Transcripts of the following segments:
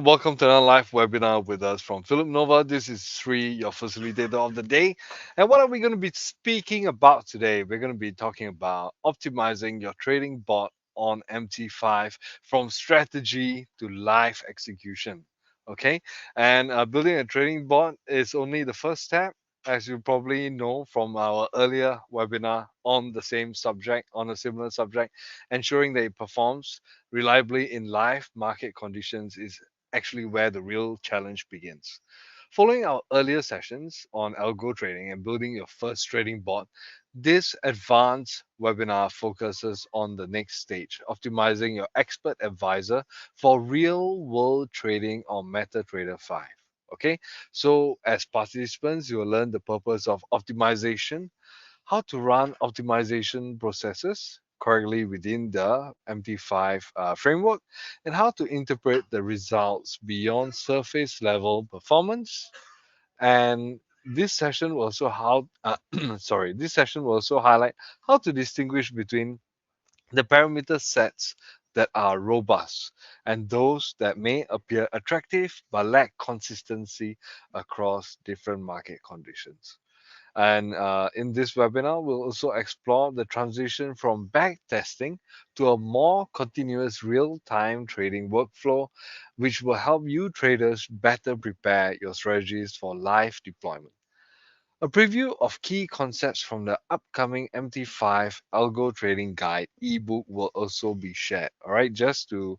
Welcome to another live webinar with us from Phillip Nova. This is Sri, your facilitator of the day. And what are we going to be speaking about today? We're going to be talking about optimizing your trading bot on MT5 from strategy to live execution. Okay, and building a trading bot is only the first step, as you probably know from our earlier webinar on the same subject, on a similar subject. Ensuring that it performs reliably in live market conditions is actually where the real challenge begins. Following our earlier sessions on algo trading and building your first trading bot, this advanced webinar focuses on the next stage, optimizing your expert advisor for real world trading on MetaTrader 5. Okay, so as participants, you will learn the purpose of optimization, how to run optimization processes correctly within the MT5 framework, and how to interpret the results beyond surface level performance. And this session will also this session will also highlight how to distinguish between the parameter sets that are robust and those that may appear attractive but lack consistency across different market conditions. And in this webinar, we'll also explore the transition from backtesting to a more continuous real-time trading workflow, which will help you traders better prepare your strategies for live deployment. A preview of key concepts from the upcoming MT5 Algo Trading Guide ebook will also be shared. All right, just to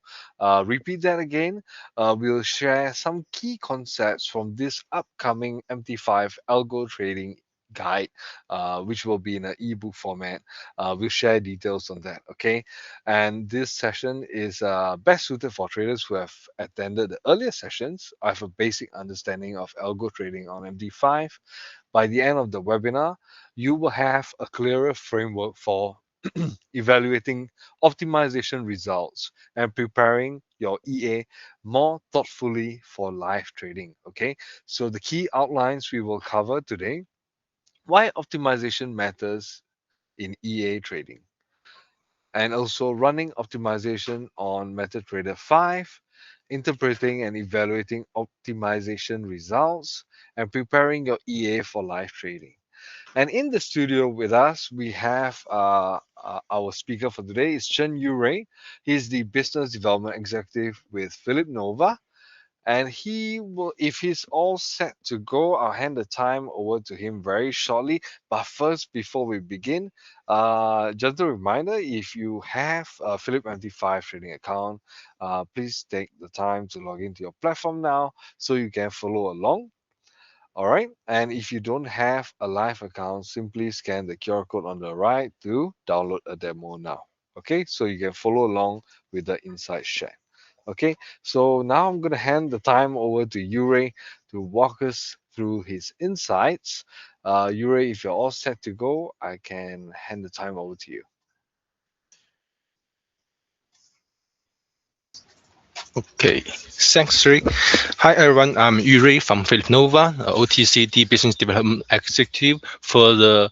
repeat that again, we'll share some key concepts from this upcoming MT5 Algo Trading Guide, which will be in an ebook format. We'll share details on that. Okay, and this session is best suited for traders who have attended the earlier sessions. I have a basic understanding of algo trading on MT5. By the end of the webinar, you will have a clearer framework for evaluating optimization results and preparing your EA more thoughtfully for live trading. Okay, so the key outlines we will cover today: why optimization matters in EA trading, and also running optimization on MetaTrader 5, interpreting and evaluating optimization results, and preparing your EA for live trading. And in the studio with us, we have our speaker for today is Chen Yu. He's the business development executive with Philip Nova, and he will, if he's all set to go, I'll hand the time over to him very shortly. But first, before we begin, just a reminder: if you have a Philip MT5 trading account, please take the time to log into your platform now so you can follow along. All right. And if you don't have a live account, simply scan the QR code on the right to download a demo now. Okay. So you can follow along with the insight share. Okay. So now I'm going to hand the time over to Yuri to walk us through his insights. Yuri, if you're all set to go, I can hand the time over to you. Okay, thanks, Sri. Hi, everyone. I'm Yuri from Phillip Nova, OTCD Business Development Executive for the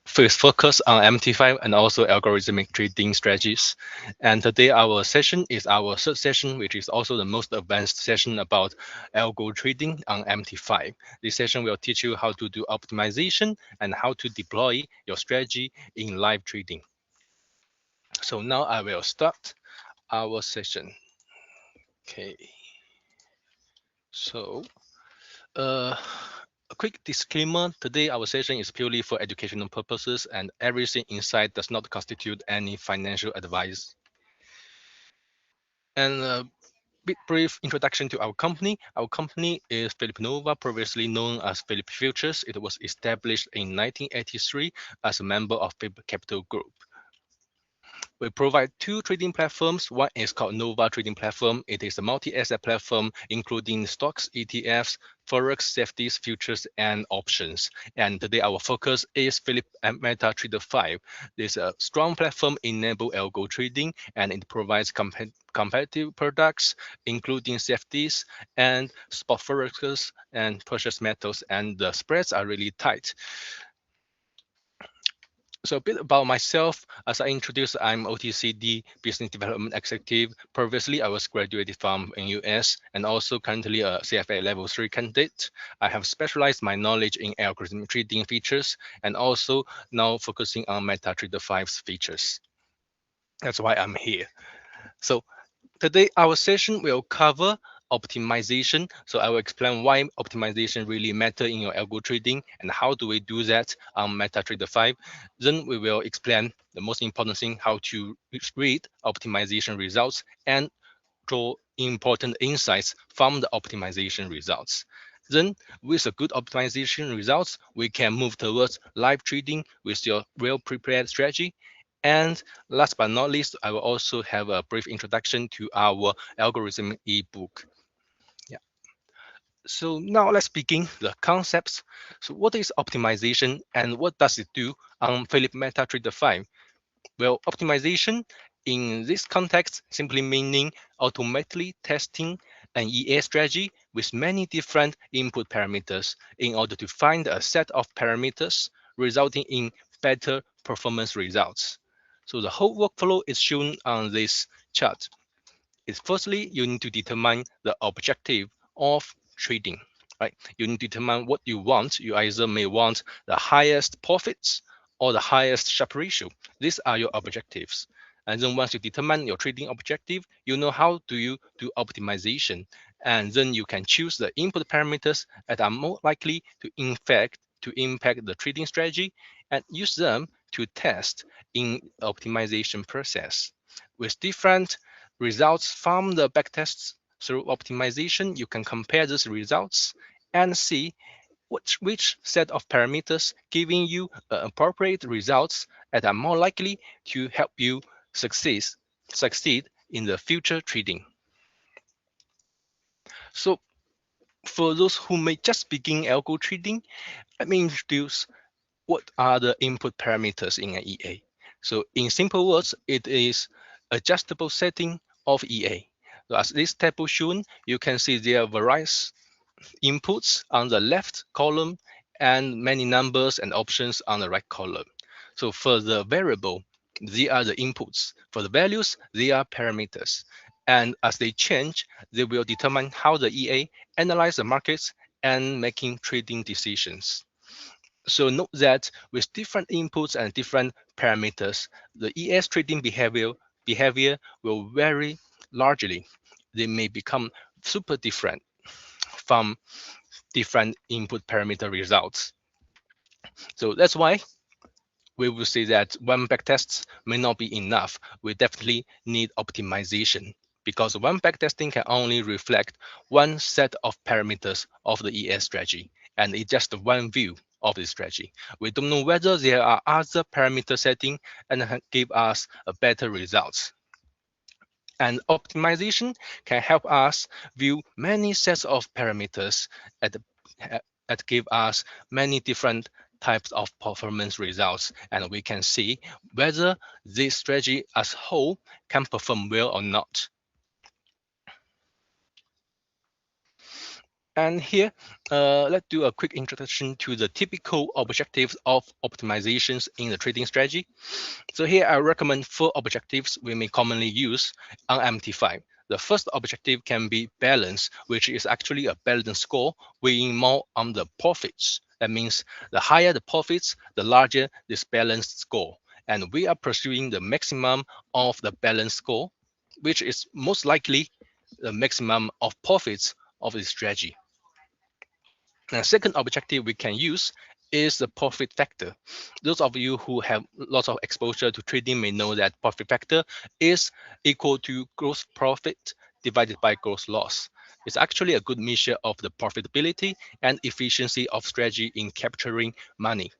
first focus on MT5 and also algorithmic trading strategies. And today our session is our third session, which is also the most advanced session about algo trading on MT5. This session will teach you how to do optimization and how to deploy your strategy in live trading. So now I will start our session. Okay. So, uh, a quick disclaimer, today our session is purely for educational purposes and everything inside does not constitute any financial advice. And a bit brief introduction to our company. Our company is Phillip Nova, previously known as Phillip Futures. It was established in 1983 as a member of Phillip Capital Group. We provide two trading platforms. One is called Nova Trading Platform. It is a multi-asset platform, including stocks, ETFs, forex, safeties, futures, and options. And today our focus is Phillip and MetaTrader 5. This is a strong platform enable algo trading, and it provides competitive products, including safeties and spot forex and precious metals, and the spreads are really tight. So a bit about myself. As I introduced, I'm OTCD Business Development Executive. Previously, I was graduated from in US and also currently a CFA Level 3 candidate. I have specialized my knowledge in algorithmic trading features and also now focusing on MetaTrader 5's features. That's why I'm here. So today, our session will cover optimization. So I will explain why optimization really matter in your algo trading and how do we do that on MetaTrader 5. Then we will explain the most important thing, how to read optimization results and draw important insights from the optimization results. Then with a good optimization results, we can move towards live trading with your well prepared strategy. And last but not least, I will also have a brief introduction to our algorithm ebook. Yeah. So now let's begin the concepts. So what is optimization and what does it do on Phillip MetaTrader 5? Well, optimization in this context simply meaning automatically testing an EA strategy with many different input parameters in order to find a set of parameters resulting in better performance results. So the whole workflow is shown on this chart. Is firstly, you need to determine the objective of trading, right? You need to determine what you want. You either may want the highest profits or the highest Sharpe ratio. These are your objectives. And then once you determine your trading objective, you know how do you do optimization. And then you can choose the input parameters that are more likely to impact the trading strategy and use them to test in optimization process. With different results from the backtests through optimization, you can compare these results and see which set of parameters giving you appropriate results that are more likely to help you succeed in the future trading. So for those who may just begin algo trading, let me introduce what are the input parameters in an EA. So in simple words, it is adjustable setting of EA. So as this table shown, you can see there are various inputs on the left column and many numbers and options on the right column. So for the variable, they are the inputs. For the values, they are parameters. And as they change, they will determine how the EA analyze the markets and making trading decisions. So note that with different inputs and different parameters, the ES trading behavior will vary largely. They may become super different from different input parameter results. So that's why we will say that one backtests may not be enough. We definitely need optimization because one backtesting can only reflect one set of parameters of the ES strategy, and it's just one view of the strategy. We don't know whether there are other parameter setting and give us a better results. And optimization can help us view many sets of parameters at, that give us many different types of performance results. And we can see whether this strategy as a whole can perform well or not. And here, let's do a quick introduction to the typical objectives of optimizations in the trading strategy. So here I recommend four objectives we may commonly use on MT5. The first objective can be balance, which is actually a balance score weighing more on the profits. That means the higher the profits, the larger this balance score. And we are pursuing the maximum of the balance score, which is most likely the maximum of profits of this strategy. And second objective we can use is the profit factor. Those of you who have lots of exposure to trading may know that profit factor is equal to gross profit divided by gross loss. It's actually a good measure of the profitability and efficiency of strategy in capturing money.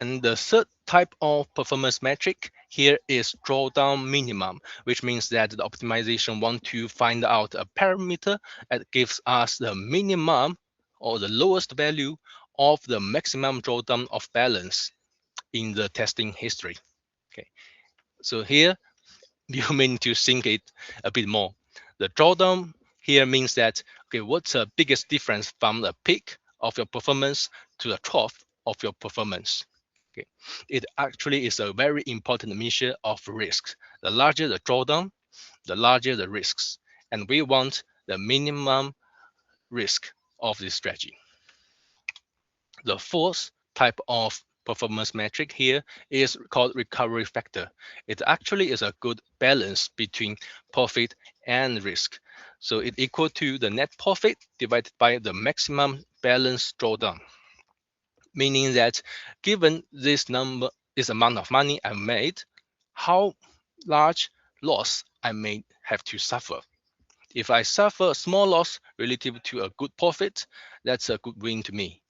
And the third type of performance metric here is drawdown minimum, which means that the optimization want to find out a parameter that gives us the minimum or the lowest value of the maximum drawdown of balance in the testing history. Okay, so here you may need to think it a bit more. The drawdown here means that, okay, what's the biggest difference from the peak of your performance to the trough of your performance? Okay, it actually is a very important measure of risk. The larger the drawdown, the larger the risks, and we want the minimum risk of this strategy. The fourth type of performance metric here is called recovery factor. It actually is a good balance between profit and risk. So it equal to the net profit divided by the maximum balance drawdown, meaning that given this amount of money I made, how large loss I may have to suffer. If I suffer a small loss relative to a good profit, that's a good win to me.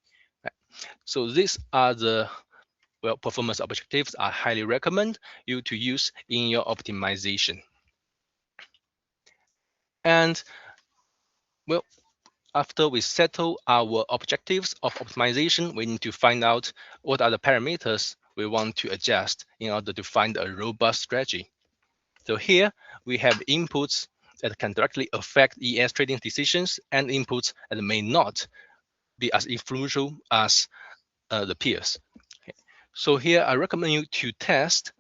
So these are the performance objectives I highly recommend you to use in your optimization. And well, after we settle our objectives of optimization, we need to find out what are the parameters we want to adjust in order to find a robust strategy. So here we have inputs that can directly affect ES trading decisions and inputs that may not be as influential as the peers. Okay. So here I recommend you to test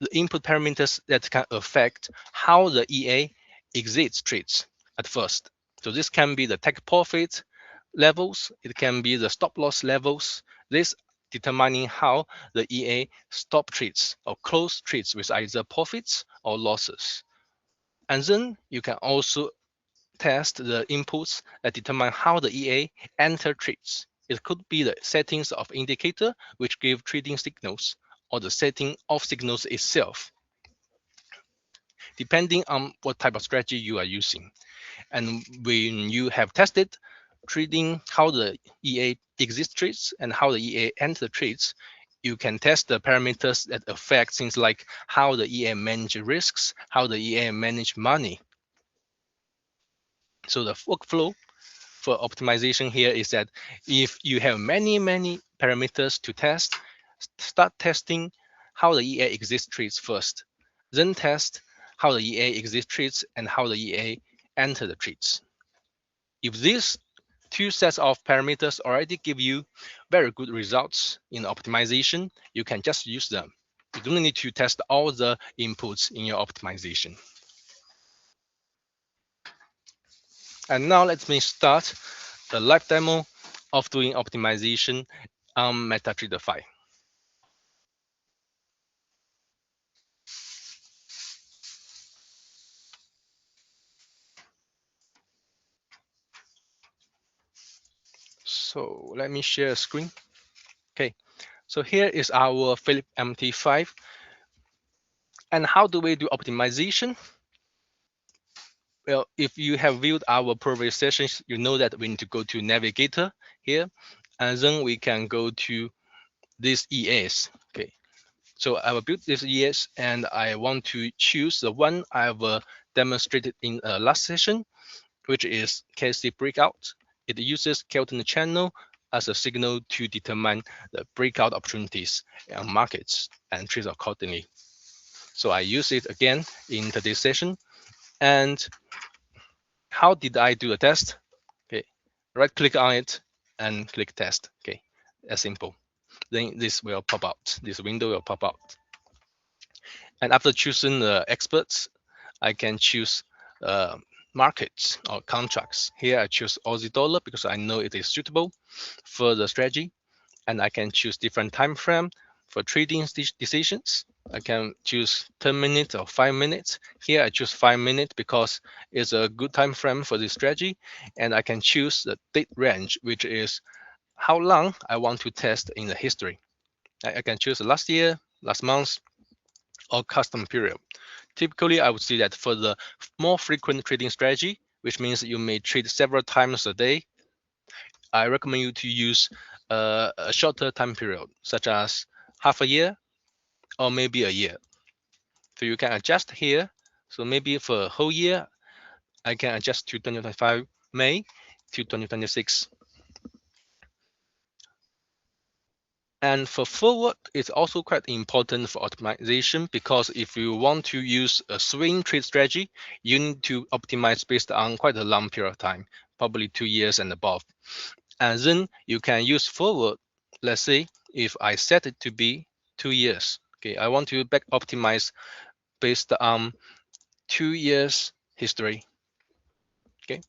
the input parameters that can affect how the EA exits trades at first. So this can be the take profit levels, it can be the stop loss levels. This determining how the EA stop trades or close trades with either profits or losses. And then you can also test the inputs that determine how the EA enter trades. It could be the settings of indicator which give trading signals or the setting of signals itself, depending on what type of strategy you are using. And when you have tested trading how the EA exits trades and how the EA enter trades, you can test the parameters that affect things like how the EA manage risks, how the EA manage money. So the workflow for optimization here is that if you have many parameters to test, start testing how the EA exits trades first, then test how the EA exits trades and how the EA enter the trades. If these two sets of parameters already give you very good results in optimization, you can just use them. You don't need to test all the inputs in your optimization. And now let me start the live demo of doing optimization on MetaTrader 5. So let me share a screen. Okay, so here is our Phillip MT5. And how do we do optimization? Well, if you have viewed our previous sessions, you know that we need to go to Navigator here, and then we can go to this ES. Okay, so I will build this ES, and I want to choose the one I've demonstrated in last session, which is KC breakout. It uses Kelton channel as a signal to determine the breakout opportunities in markets and trade accordingly. So I use it again in today's session. And how did I do the test? Okay, right click on it and click test. Okay, as simple. Then this will pop out. This window will pop out. And after choosing the experts, I can choose markets or contracts. Here I choose Aussie dollar because I know it is suitable for the strategy. And I can choose different time frame for trading decisions. I can choose 10 minutes or 5 minutes. Here I choose 5 minutes because it's a good time frame for this strategy. And I can choose the date range, which is how long I want to test in the history. I can choose last year, last month, or custom period. Typically, I would say that for the more frequent trading strategy, which means you may trade several times a day, I recommend you to use a shorter time period, such as half a year or maybe a year. So you can adjust here. So maybe for a whole year, I can adjust to 2025 May to 2026. And for forward, it's also quite important for optimization because if you want to use a swing trade strategy, you need to optimize based on quite a long period of time, probably 2 years and above. And then you can use forward. Let's say if I set it to be 2 years, okay, I want to back optimize based on 2 years history. Okay,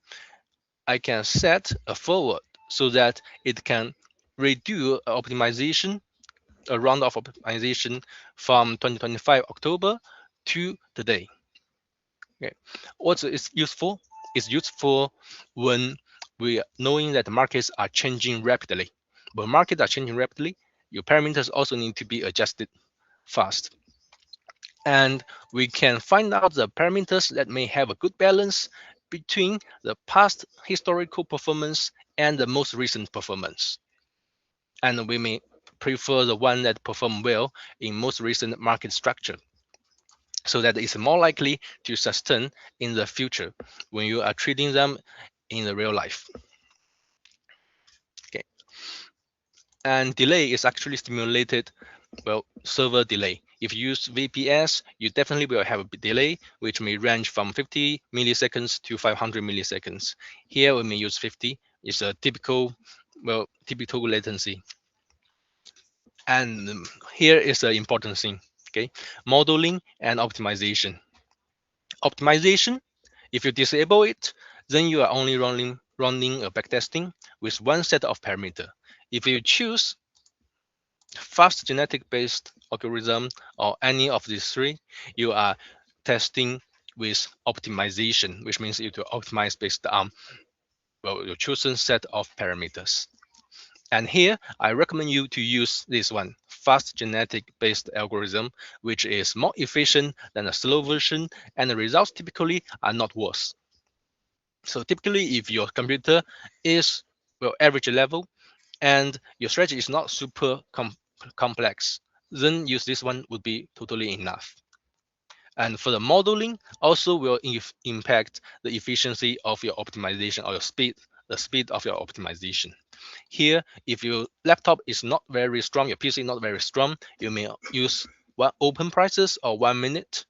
I can set a forward so that it can redo optimization, a round of optimization from 2025 October to today. Okay, what is useful? It's useful when we are knowing that the markets are changing rapidly. When markets are changing rapidly, your parameters also need to be adjusted fast. And we can find out the parameters that may have a good balance between the past historical performance and the most recent performance. And we may prefer the one that perform well in most recent market structure, so that it's more likely to sustain in the future when you are trading them in the real life. Okay. And delay is actually stimulated, well, server delay. If you use VPS, you definitely will have a delay, which may range from 50 milliseconds to 500 milliseconds. Here we may use 50. It's a typical, well, typical latency. And here is the important thing, okay? Modeling and optimization. Optimization, if you disable it, then you are only running a backtesting with one set of parameter. If you choose fast genetic based algorithm or any of these three, you are testing with optimization, which means you to optimize based on, well, your chosen set of parameters. And here, I recommend you to use this one, fast genetic based algorithm, which is more efficient than a slow version, and the results typically are not worse. So typically, if your computer is, well, average level and your strategy is not super complex, then use this one would be totally enough. And for the modeling, also will impact the efficiency of your optimization or your speed, the speed of your optimization. Here, if your laptop is not very strong, your PC not very strong, you may use one open prices or 1 minute.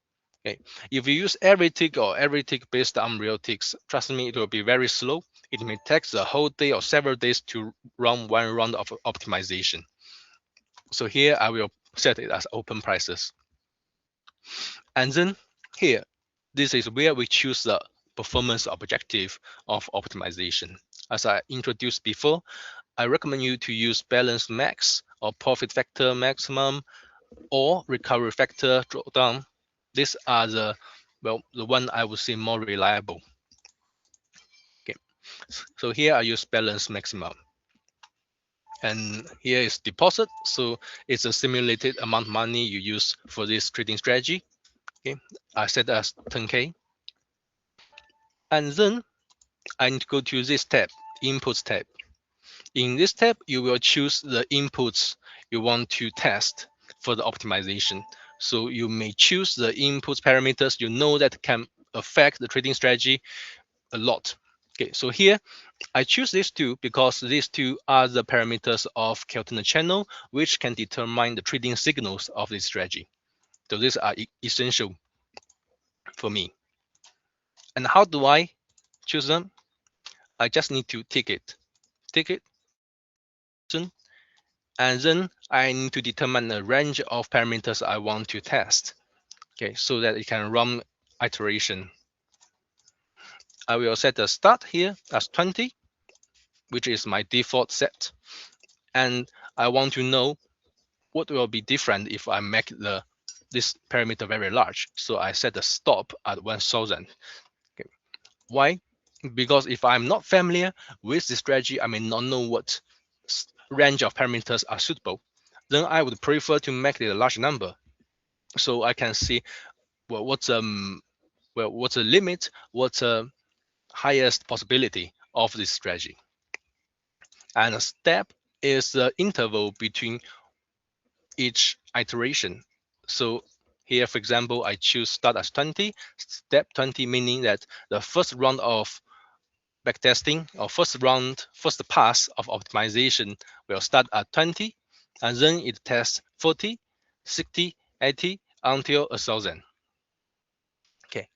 Okay. If you use every tick or every tick based on real ticks, trust me, it will be very slow. It may take the whole day or several days to run one round of optimization. So here I will set it as open prices. And then here, this is where we choose the performance objective of optimization. As I introduced before, I recommend you to use balance max or profit factor maximum or recovery factor drawdown. These are the, well, the one I would say more reliable. Okay, so here I use balance maximum. And here is deposit. So it's a simulated amount of money you use for this trading strategy. Okay, I set as 10K. And then I need to go to this tab, inputs tab. In this tab, you will choose the inputs you want to test for the optimization. So you may choose the inputs parameters you know that can affect the trading strategy a lot. Okay, so here I choose these two because these two are the parameters of Keltner channel, which can determine the trading signals of this strategy. So these are essential for me. And how do I choose them? I just need to tick it, and then I need to determine the range of parameters I want to test. Okay, so that it can run iteration. I will set the start here as 20, which is my default set. And I want to know what will be different if I make this parameter very large. So I set the stop at 1000. Okay. Why? Because if I'm not familiar with the strategy, I may not know what range of parameters are suitable. Then I would prefer to make it a large number, so I can see, well, what's the limit, what's the highest possibility of this strategy. And a step is the interval between each iteration. So here, for example, I choose start as 20, step 20, meaning that the first round of backtesting or first pass of optimization will start at 20, and then it tests 40, 60, 80 until 1000. Okay,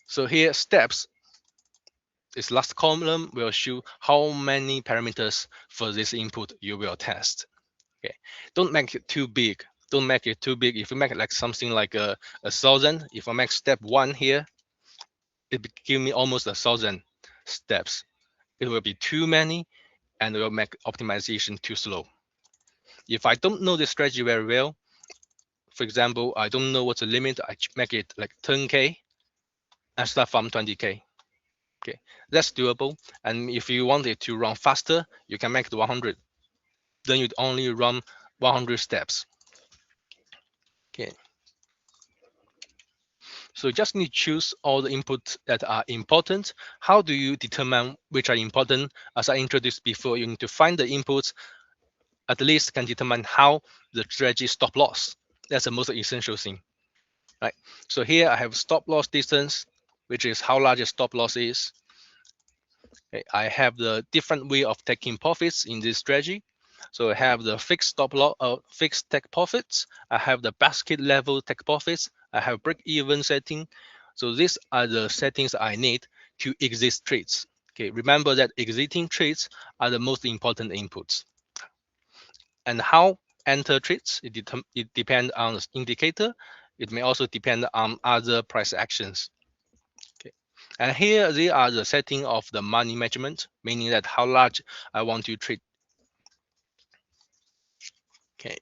so here steps, this last column will show how many parameters for this input you will test. Okay, don't make it too big. Don't make it too big. If you make it like something like a thousand, if I make step one here, it will give me almost 1,000 steps. It will be too many and it will make optimization too slow. If I don't know the strategy very well, for example, I don't know what's the limit, I make it like 10K and start from 20K. Okay, that's doable. And if you want it to run faster, you can make it 100. Then you'd only run 100 steps. Okay, so you just need to choose all the inputs that are important. How do you determine which are important? As I introduced before, you need to find the inputs at least can determine how the strategy stop loss. That's the most essential thing, right? So here I have stop loss distance, which is how large a stop loss is. Okay, I have the different way of taking profits in this strategy. So I have the fixed stop loss, fixed take profits. I have the basket level take profits. I have break-even setting. So these are the settings I need to exit trades. Okay, remember that exiting trades are the most important inputs. And how enter trades, it depends on the indicator. It may also depend on other price actions. Okay. And here they are the setting of the money measurement, meaning that how large I want to trade. Okay.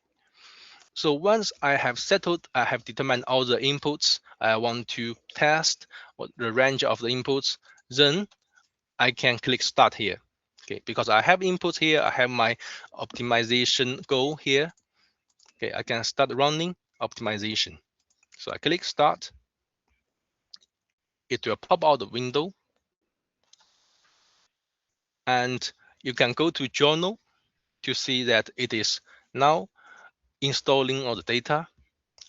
So once I have settled, I have determined all the inputs I want to test, what the range of the inputs, then I can click start here. Okay, because I have inputs here, I have my optimization goal here. Okay, I can start running optimization. So I click start. It will pop out the window, and you can go to journal to see that it is now installing all the data.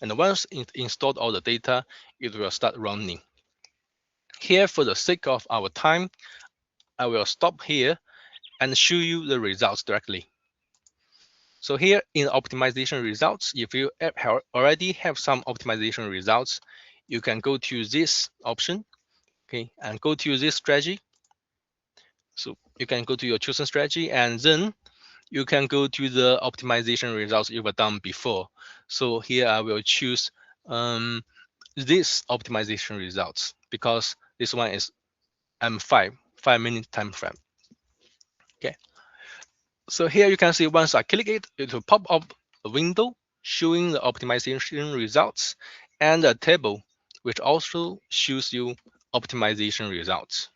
And once it installed all the data, it will start running. Here, for the sake of our time, I will stop here and show you the results directly. So here in optimization results, if you already have some optimization results, you can go to this option, okay, and go to this strategy. So you can go to your chosen strategy, and then you can go to the optimization results you've done before. So here I will choose this optimization results because this one is M5, 5-minute time frame. Okay. So here you can see once I click it, it will pop up a window showing the optimization results and a table which also shows you optimization results.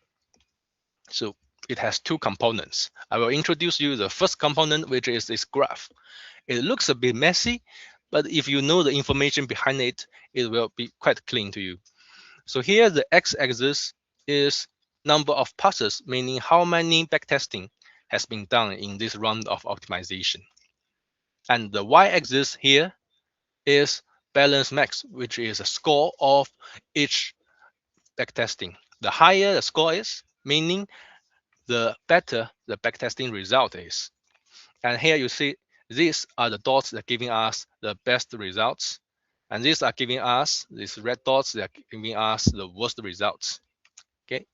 So it has two components. I will introduce you the first component, which is this graph. It looks a bit messy, but if you know the information behind it, it will be quite clean to you. So here the x-axis is number of passes, meaning how many backtesting has been done in this round of optimization. And the y-axis here is balance max, which is a score of each backtesting. The higher the score is, meaning the better the backtesting result is. And here you see these are the dots that are giving us the best results. And these are giving us, these red dots, they are giving us the worst results. Okay.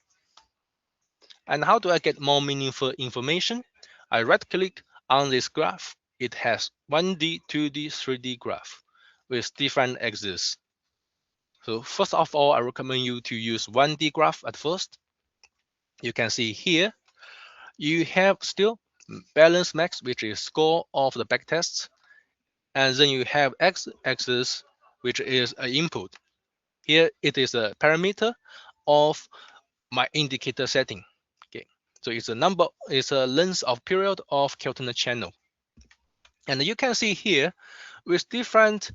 And how do I get more meaningful information? I right click on this graph. It has 1D, 2D, 3D graph with different axes. So first of all, I recommend you to use 1D graph at first. You can see here, you have still balance max, which is score of the backtests. And then you have x-axis, which is an input. Here it is a parameter of my indicator setting. Okay, so it's a number, it's a length of period of Keltner channel. And you can see here with different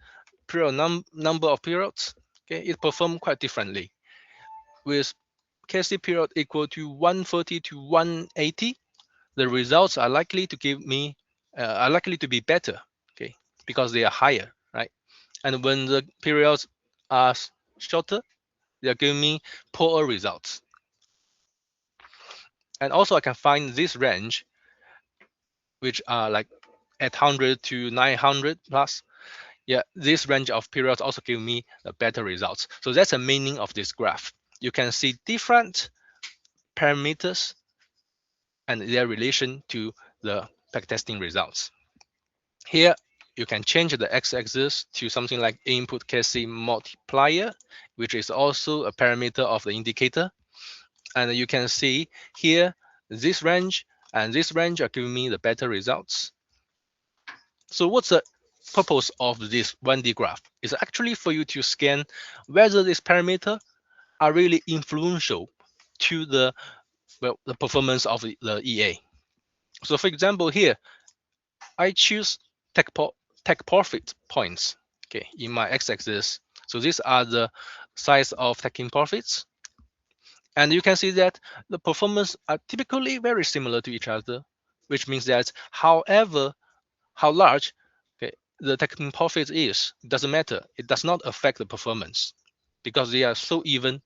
period number of periods, okay, it performed quite differently. With KC period equal to 130 to 180, the results are likely to give me are likely to be better, okay, because they are higher, right? And when the periods are shorter, they are giving me poorer results. And also I can find this range, which are like 800 to 900 plus. Yeah, this range of periods also give me better results. So that's the meaning of this graph. You can see different parameters and their relation to the backtesting results. Here, you can change the x-axis to something like input KC multiplier, which is also a parameter of the indicator. And you can see here, this range and this range are giving me the better results. So what's the purpose of this 1D graph? It's actually for you to scan whether these parameters are really influential to the the performance of the EA. So for example, here I choose take, take profit points, okay, in my x-axis. So these are the size of taking profits, and you can see that the performance are typically very similar to each other, which means that however how large, okay, the taking profit is, it doesn't matter. It does not affect the performance because they are so even,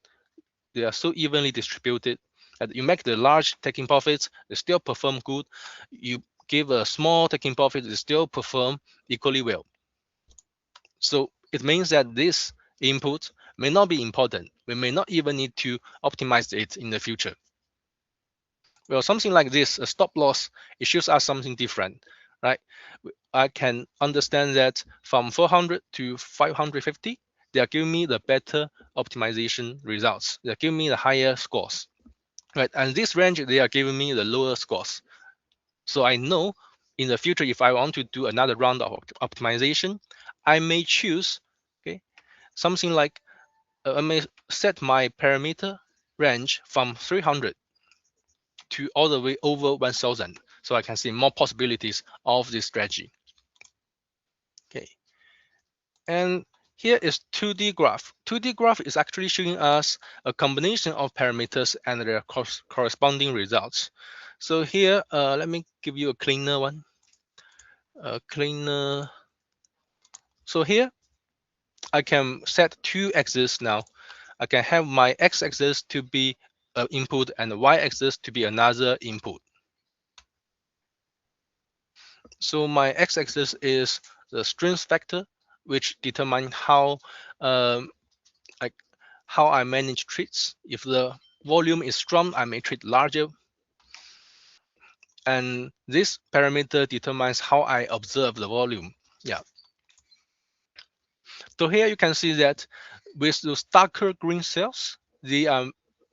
they are so evenly distributed that you make the large taking profits, they still perform good. You give a small taking profit, they still perform equally well. So it means that this input may not be important. We may not even need to optimize it in the future. Well, something like this, a stop loss, it shows us something different, right? I can understand that from 400 to 550, they are giving me the better optimization results. They are giving me the higher scores, right? And this range, they are giving me the lower scores. So I know in the future, if I want to do another round of optimization, I may choose, okay, something like I may set my parameter range from 300 to all the way over 1000, so I can see more possibilities of this strategy. Okay, and here is 2D graph. 2D graph is actually showing us a combination of parameters and their corresponding results. So here, let me give you a cleaner one. Cleaner. So here, I can set two axes now. I can have my x-axis to be an input and the y-axis to be another input. So my x-axis is the strength factor, which determines um, like how I manage trades. If the volume is strong, I may trade larger. And this parameter determines how I observe the volume. Yeah. So here you can see that with those darker green cells, they are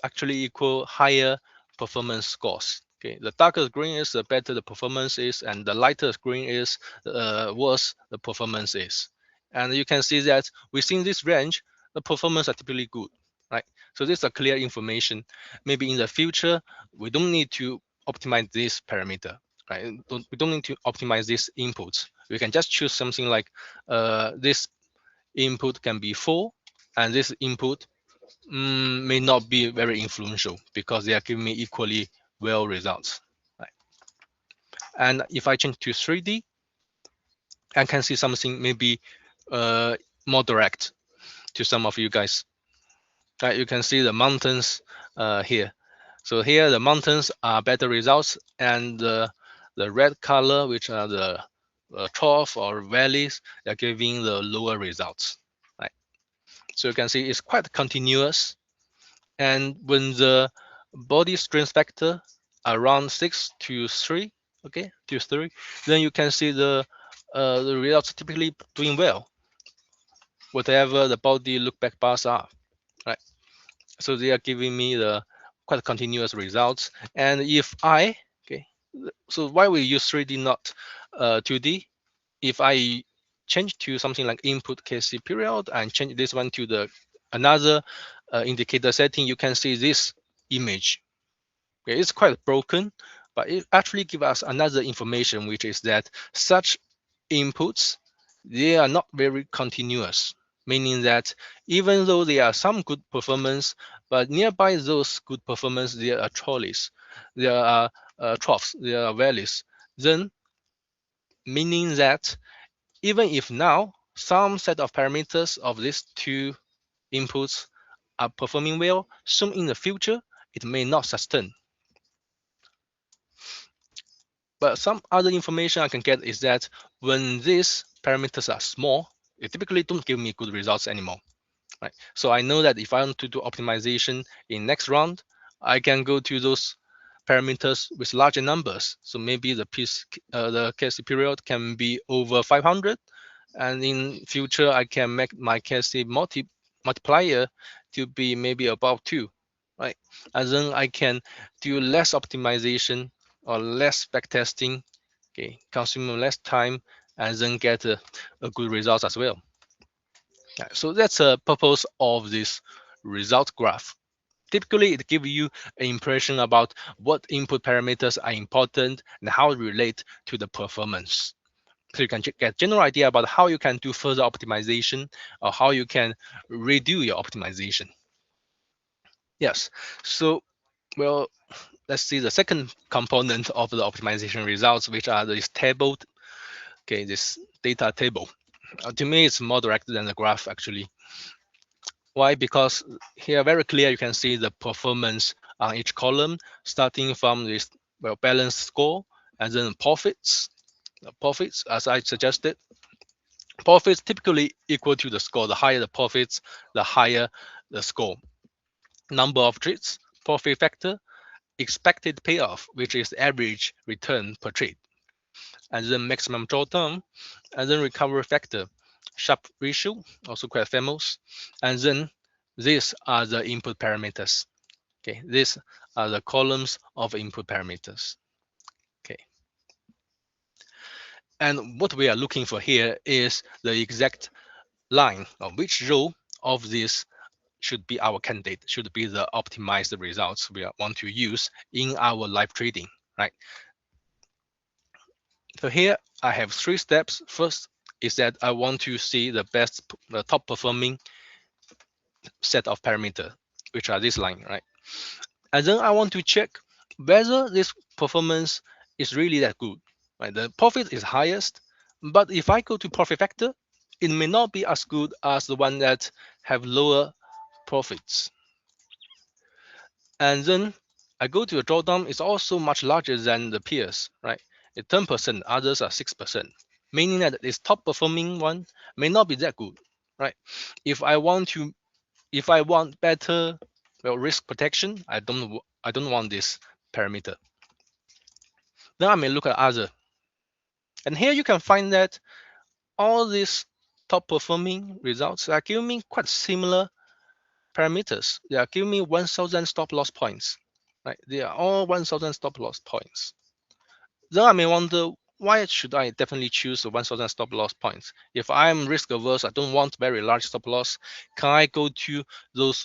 actually equal higher performance scores. Okay, the darker green is the better the performance is, and the lighter green is worse the performance is. And you can see that within this range, the performance are typically good, right? So this is a clear information. Maybe in the future, we don't need to optimize this parameter, right? We don't need to optimize these inputs. We can just choose something like this input can be 4, and this input may not be very influential because they are giving me equally well results. Right? And if I change to 3D, I can see something maybe more direct to some of you guys. Right? You can see the mountains here. So here the mountains are better results, and the red color, which are the trough or valleys, they are giving the lower results. Right? So you can see it's quite continuous. And when the body strength factor around 6 to 3, okay, to 3, then you can see the results typically doing well, whatever the body look back bars are, right? So they are giving me the quite continuous results. And if I, okay, so why we use 3D not 2D? If I change to something like input KC period and change this one to the another indicator setting, you can see this image. Okay, it's quite broken, but it actually gives us another information, which is that such inputs, they are not very continuous, meaning that even though there are some good performance, but nearby those good performance, there are trolleys, there are troughs, there are valleys, then meaning that even if now some set of parameters of these two inputs are performing well, soon in the future, it may not sustain. But some other information I can get is that when these parameters are small, they typically don't give me good results anymore. Right? So I know that if I want to do optimization in next round, I can go to those parameters with larger numbers. So maybe the KC period can be over 500, and in future I can make my KC multiplier to be maybe about 2, right? And then I can do less optimization or less backtesting, okay, consume less time, and then get a good results as well. Yeah, so that's a purpose of this result graph. Typically, it gives you an impression about what input parameters are important and how they relate to the performance. So you can get general idea about how you can do further optimization or how you can redo your optimization. Yes. So, well, let's see the second component of the optimization results, which are this table. Okay, this data table. To me, it's more direct than the graph actually. Why? Because here very clear you can see the performance on each column, starting from this balance score and then profits. Profits, as I suggested, profits typically equal to the score. The higher the profits, the higher the score. Number of trades, profit factor, expected payoff, which is average return per trade, and then maximum drawdown, and then recovery factor, Sharpe ratio, also quite famous, and then these are the input parameters. Okay, these are the columns of input parameters. Okay, and what we are looking for here is the exact line of which row of this should be our candidate, should be the optimized results we want to use in our live trading, right? So here I have 3 steps. First is that I want to see the top performing set of parameters, which are this line, right? And then I want to check whether this performance is really that good, right? The profit is highest, but if I go to profit factor, it may not be as good as the one that have lower profits. And then I go to a drawdown, it's also much larger than the peers, right? It's 10%, others are 6%, meaning that this top performing one may not be that good, right? If I want to, if I want better risk protection, I don't want this parameter. Then I may look at other. And here you can find that all these top performing results are giving me quite similar parameters. They are giving me 1,000 stop loss points, right? They are all 1,000 stop loss points. Then I may wonder, why should I definitely choose the 1,000 stop loss points? If I'm risk averse, I don't want very large stop loss, can I go to those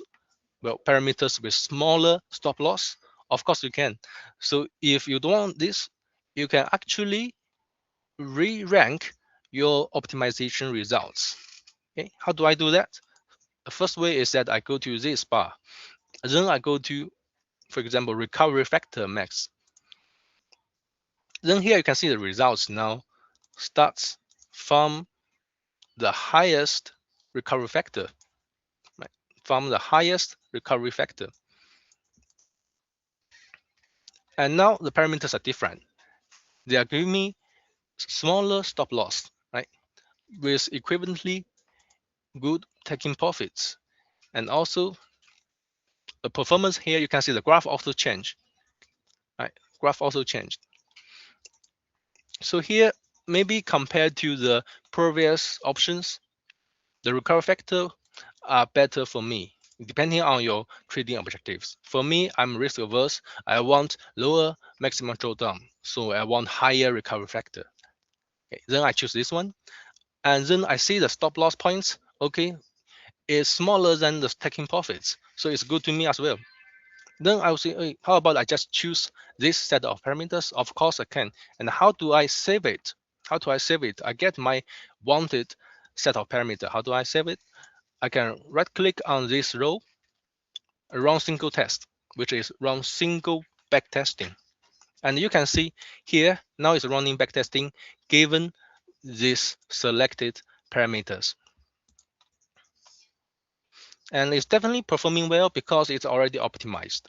parameters with smaller stop loss? Of course you can. So if you don't want this, you can actually re-rank your optimization results. Okay, how do I do that? The first way is that I go to this bar. Then I go to, for example, recovery factor max. Then here you can see the results now starts from the highest recovery factor, right? From the highest recovery factor. And now the parameters are different. They are giving me smaller stop loss, right? With equivalently good taking profits. And also the performance here, you can see the graph also changed, right? Graph also changed. So here, maybe compared to the previous options, the recovery factor are better for me, depending on your trading objectives. For me, I'm risk averse. I want lower maximum drawdown, so I want higher recovery factor. Okay, then I choose this one, and then I see the stop loss points. Okay, it's smaller than the taking profits, so it's good to me as well. Then I will say, hey, how about I just choose this set of parameters? Of course I can. And how do I save it? How do I save it? I get my wanted set of parameter. How do I save it? I can right click on this row, run single test, which is run single backtesting. And you can see here, now it's running backtesting given these selected parameters. And it's definitely performing well because it's already optimized.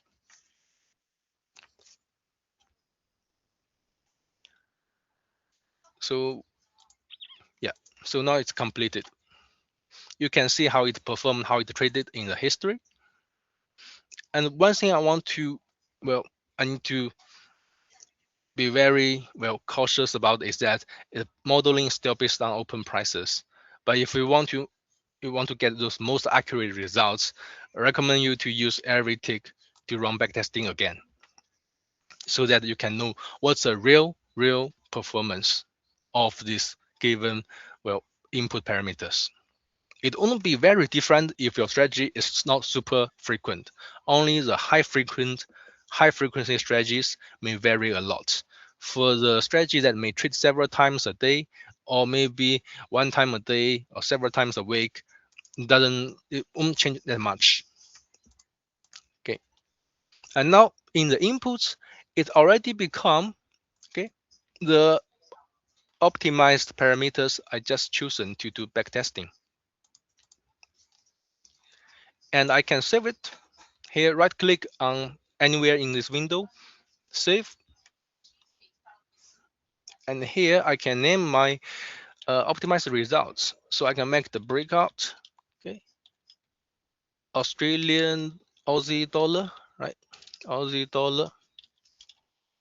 So yeah, so now it's completed. You can see how it performed, how it traded in the history. And one thing I want to, I need to be very cautious about is that modeling is still based on open prices. But if you want to get those most accurate results, I recommend you to use every tick to run backtesting again, so that you can know what's the real performance of this given well input parameters. It won't be very different if your strategy is not super frequent. Only the high frequency strategies may vary a lot. For the strategy that may trade several times a day, or maybe one time a day or several times a week, it won't change that much. Okay. And now in the inputs, it already become okay the optimized parameters I just chosen to do backtesting. And I can save it here, right click on anywhere in this window, save. And here I can name my optimized results. So I can make the breakout, okay, Australian Aussie dollar, right? Aussie dollar.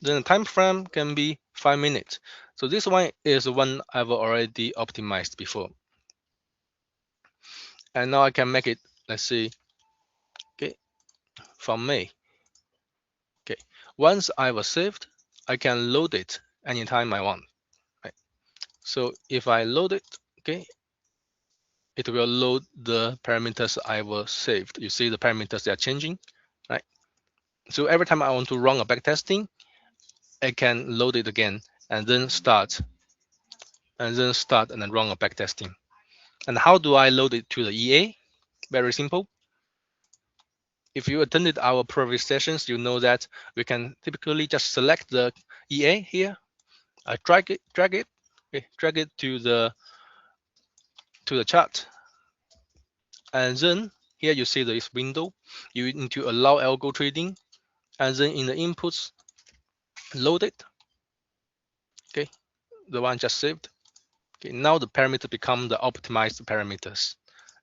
Then the time frame can be 5 minutes. So this one is one I've already optimized before. And now I can make it, let's see, okay, from May. Okay, once I was saved, I can load it anytime I want. Right? So if I load it, okay, it will load the parameters I was saved. You see the parameters they are changing, right? So every time I want to run a backtesting, I can load it again and then start and then run a backtesting. And how do I load it to the EA? Very simple. If you attended our previous sessions, you know that we can typically just select the EA here. I drag it, okay, drag it to the chart, and then here you see this window. You need to allow algo trading, and then in the inputs, load it. Okay, the one just saved. Okay, now the parameter become the optimized parameters.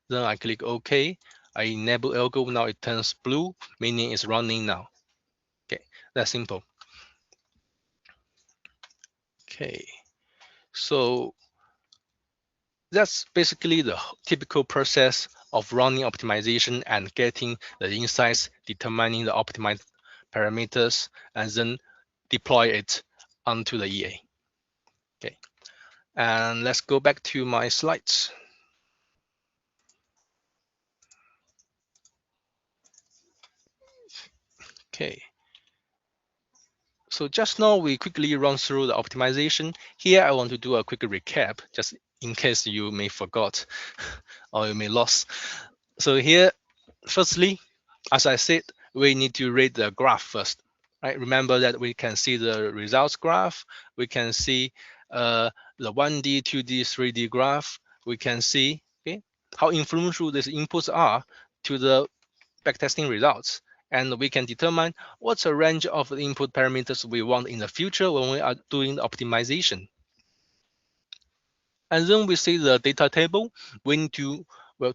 Then I click OK. I enable algo. Now it turns blue, meaning it's running now. Okay, that's simple. Okay, so that's basically the typical process of running optimization and getting the insights, determining the optimized parameters, and then deploy it onto the EA. Okay, and let's go back to my slides. Okay, so just now we quickly run through the optimization. Here I want to do a quick recap, just in case you may forgot or you may lost. So here, firstly, as I said, we need to read the graph first. Right? Remember that we can see the results graph. We can see the 1D, 2D, 3D graph. We can see okay, how influential these inputs are to the backtesting results. And we can determine what's a range of input parameters we want in the future when we are doing the optimization. And then we see the data table. We need to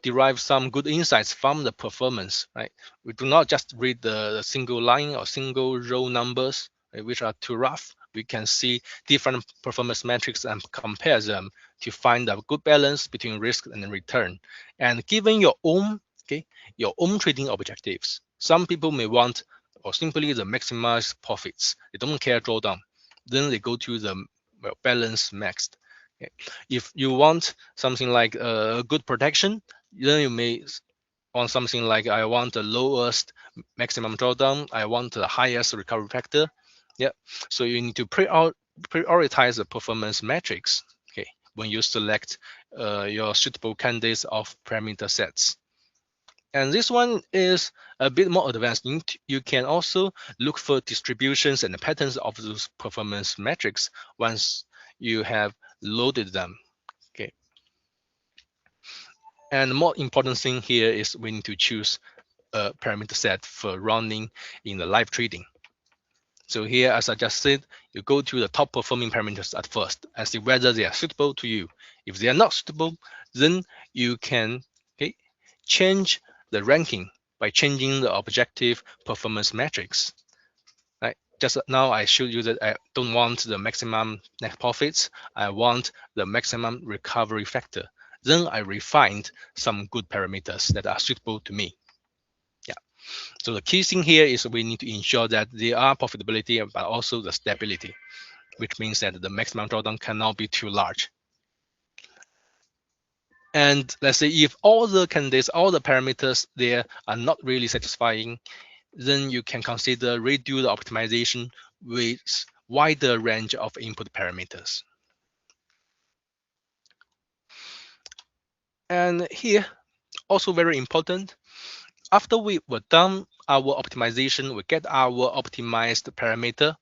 derive some good insights from the performance, right? We do not just read the single line or single row numbers, right, which are too rough. We can see different performance metrics and compare them to find a good balance between risk and return. And given your own trading objectives, some people may want or simply the maximize profits. They don't care drawdown. Then they go to the balance maxed. Okay. If you want something like a good protection, then you may want something like I want the lowest maximum drawdown, I want the highest recovery factor. Yeah, so you need to prioritize the performance metrics. Okay, when you select your suitable candidates of parameter sets. And this one is a bit more advanced. You can also look for distributions and patterns of those performance metrics once you have loaded them. Okay. And the more important thing here is we need to choose a parameter set for running in the live trading. So here, as I just said, you go to the top performing parameters at first and see whether they are suitable to you. If they are not suitable, then you can change the ranking by changing the objective performance metrics. Right? just now I showed you that I don't want the maximum net profits. I want the maximum recovery factor. Then I refined some good parameters that are suitable to me. Yeah. So the key thing here is we need to ensure that there are profitability, but also the stability, which means that the maximum drawdown cannot be too large. And let's say if all the candidates, all the parameters there are not really satisfying, then you can consider redo the optimization with wider range of input parameters. And here, also very important, after we were done our optimization, we get our optimized parameter,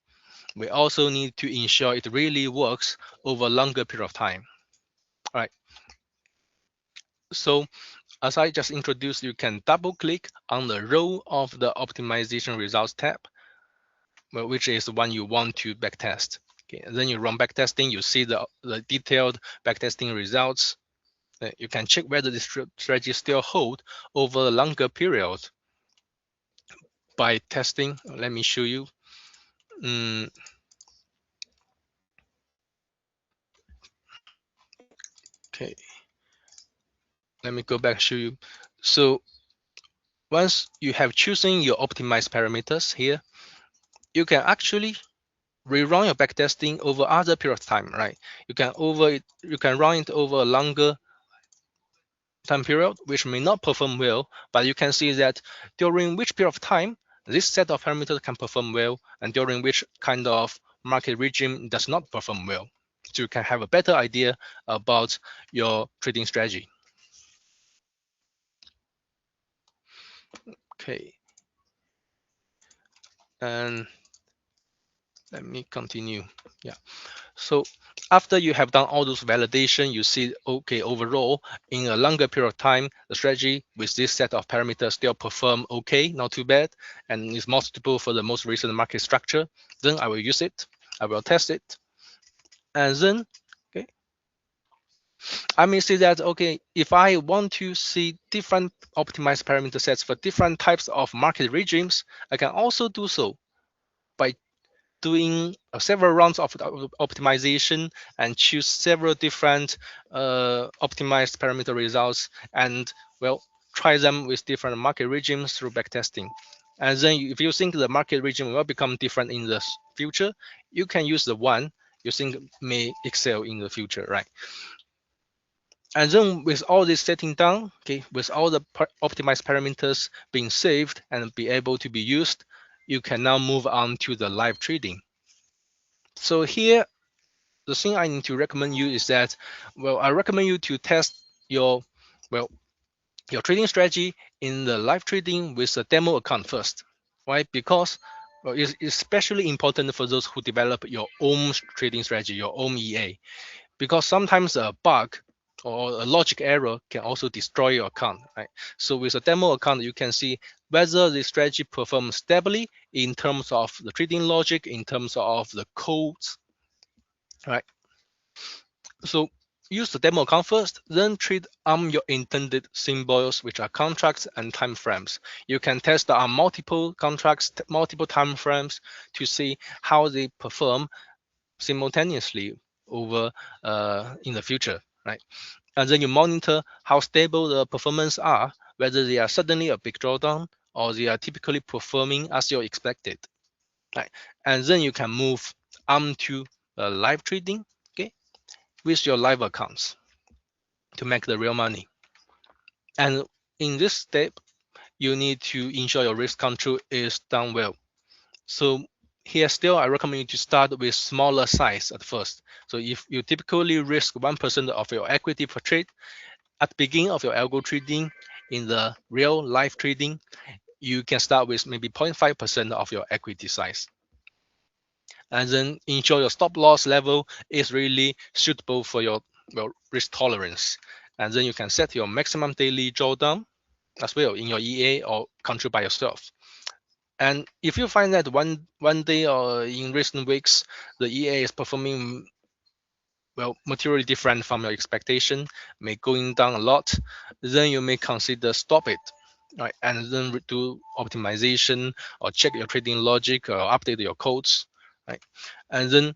we also need to ensure it really works over a longer period of time. All right. So as I just introduced, you can double click on the row of the optimization results tab, which is the one you want to backtest. Okay, and then you run backtesting, you see the detailed backtesting results. You can check whether this strategy still hold over a longer period by testing. Let me show you. Okay, let me go back and show you. So once you have chosen your optimized parameters here, you can actually rerun your backtesting over other period of time, right? You can run it over a longer time period, which may not perform well, but you can see that during which period of time this set of parameters can perform well, and during which kind of market regime does not perform well. So you can have a better idea about your trading strategy. Okay, and let me continue. Yeah. So after you have done all those validation, you see, okay, overall, in a longer period of time, the strategy with this set of parameters still perform okay, not too bad, and is more suitable for the most recent market structure. Then I will use it. I will test it. And then, okay, I may see that, okay, if I want to see different optimized parameter sets for different types of market regimes, I can also do so by doing several rounds of optimization and choose several different optimized parameter results, and well, try them with different market regimes through backtesting. And then if you think the market region will become different in the future, you can use the one you think may excel in the future, right? And then with all this setting down, okay, with all the optimized parameters being saved and be able to be used, you can now move on to the live trading. So here, the thing I need to recommend you is that, well, I recommend you to test your, well, your trading strategy in the live trading with a demo account first, right? Because well, it's especially important for those who develop your own trading strategy, your own EA, because sometimes a bug or a logic error can also destroy your account, right? So with a demo account, you can see whether the strategy performs stably in terms of the trading logic, in terms of the codes, right? So use the demo account first, then trade on your intended symbols, which are contracts and time frames. You can test on multiple contracts, multiple time frames to see how they perform simultaneously over in the future, right? And then you monitor how stable the performance are, whether they are suddenly a big drawdown or they are typically performing as you expected, right? And then you can move on to live trading, okay, with your live accounts to make the real money. And in this step, you need to ensure your risk control is done well. So here still, I recommend you to start with smaller size at first. So if you typically risk 1% of your equity per trade, at the beginning of your algo trading, in the real life trading, you can start with maybe 0.5% of your equity size. And then ensure your stop loss level is really suitable for your risk tolerance. And then you can set your maximum daily drawdown as well in your EA or control by yourself. And if you find that one day or in recent weeks the EA is performing well materially different from your expectation, may going down a lot, then you may consider stop it. right? And then do optimization or check your trading logic or update your codes, right? And then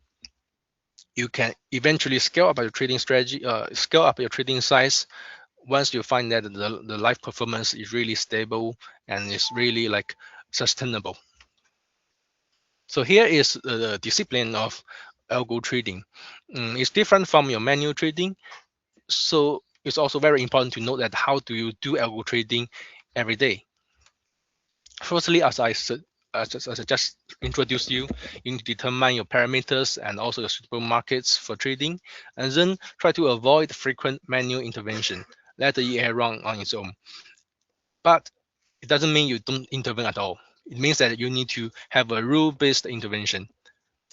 you can eventually scale up your trading strategy, scale up your trading size once you find that the live performance is really stable and is really like sustainable. So here is the discipline of algo trading. It's different from your manual trading. So it's also very important to note that how do you do algo trading every day. Firstly, as I just introduced you, you need to determine your parameters and also the suitable markets for trading, and then try to avoid frequent manual intervention. Let the EA run on its own. But it doesn't mean you don't intervene at all. It means that you need to have a rule-based intervention.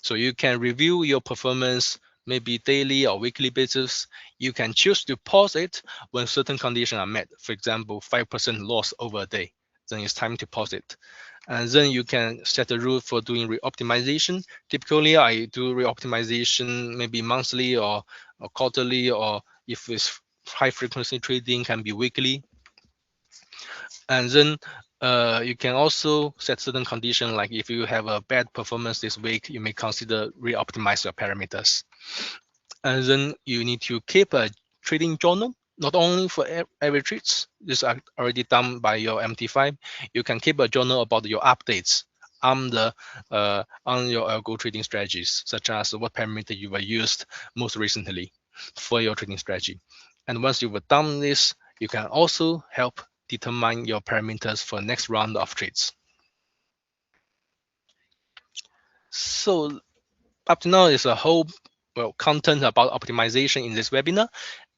So you can review your performance maybe daily or weekly basis. You can choose to pause it when certain conditions are met. For example, 5% loss over a day. Then it's time to pause it. And then you can set a rule for doing re-optimization. Typically, I do re-optimization maybe monthly or quarterly, or if it's high frequency trading, can be weekly. And then you can also set certain conditions, like if you have a bad performance this week, you may consider re-optimize your parameters. And then you need to keep a trading journal, not only for every trades. This is already done by your MT5. You can keep a journal about your updates on your algo trading strategies, such as what parameter you were used most recently for your trading strategy. And once you've done this, you can also help determine your parameters for next round of trades. So up to now is a whole content about optimization in this webinar.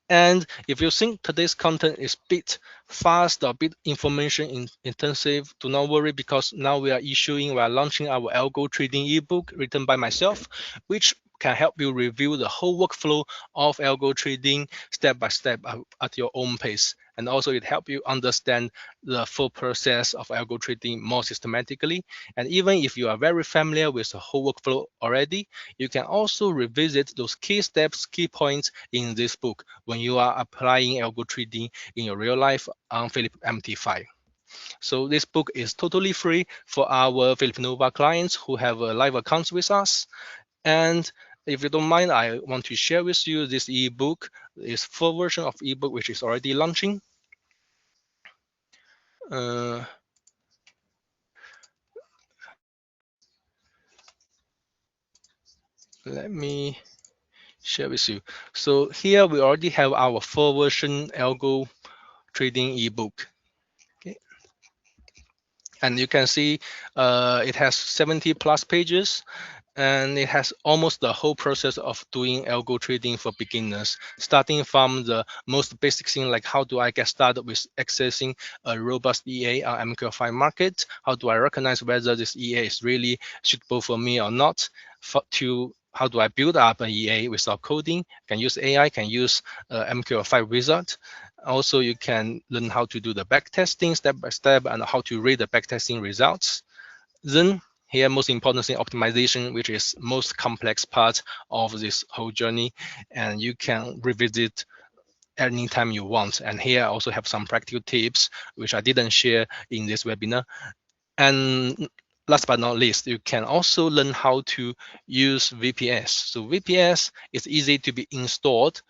And if you think today's content is bit fast or bit information intensive, do not worry, because now we are launching our algo trading ebook written by myself, which can help you review the whole workflow of algo trading step by step at your own pace. And also it helps you understand the full process of algo trading more systematically. And even if you are very familiar with the whole workflow already, you can also revisit those key steps, key points in this book when you are applying algo trading in your real life on Phillip MT5. So this book is totally free for our Phillip Nova clients who have live accounts with us. And if you don't mind, I want to share with you this ebook, this full version of ebook, which is already launching. Uh, Let me share with you. So here we already have our full version algo trading ebook. Okay. And you can see it has 70 plus pages, and it has almost the whole process of doing algo trading for beginners, starting from the most basic thing, like how do I get started with accessing a robust EA on MQ5 market? How do I recognize whether this EA is really suitable for me or not? To how do I build up an EA without coding? Can use AI, can use MQ5 wizard. Also, you can learn how to do the backtesting step by step and how to read the backtesting results. Then here, most important thing, optimization, which is most complex part of this whole journey, and you can revisit anytime you want. And here I also have some practical tips, which I didn't share in this webinar. And last but not least, you can also learn how to use VPS. So VPS is easy to be installed,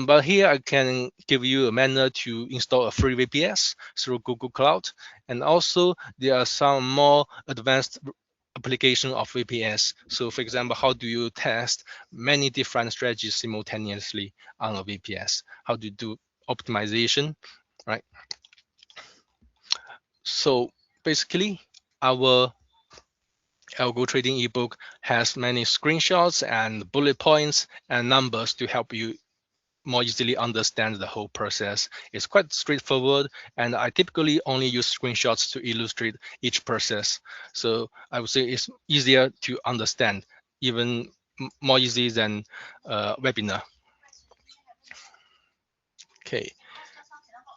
but here I can give you a manner to install a free VPS through Google Cloud. And also there are some more advanced application of VPS. So for example, how do you test many different strategies simultaneously on a VPS? How do you do optimization, right? So basically, our algo trading ebook has many screenshots and bullet points and numbers to help you more easily understand the whole process. It's quite straightforward, and I typically only use screenshots to illustrate each process. So I would say it's easier to understand, even more easy than webinar. Okay,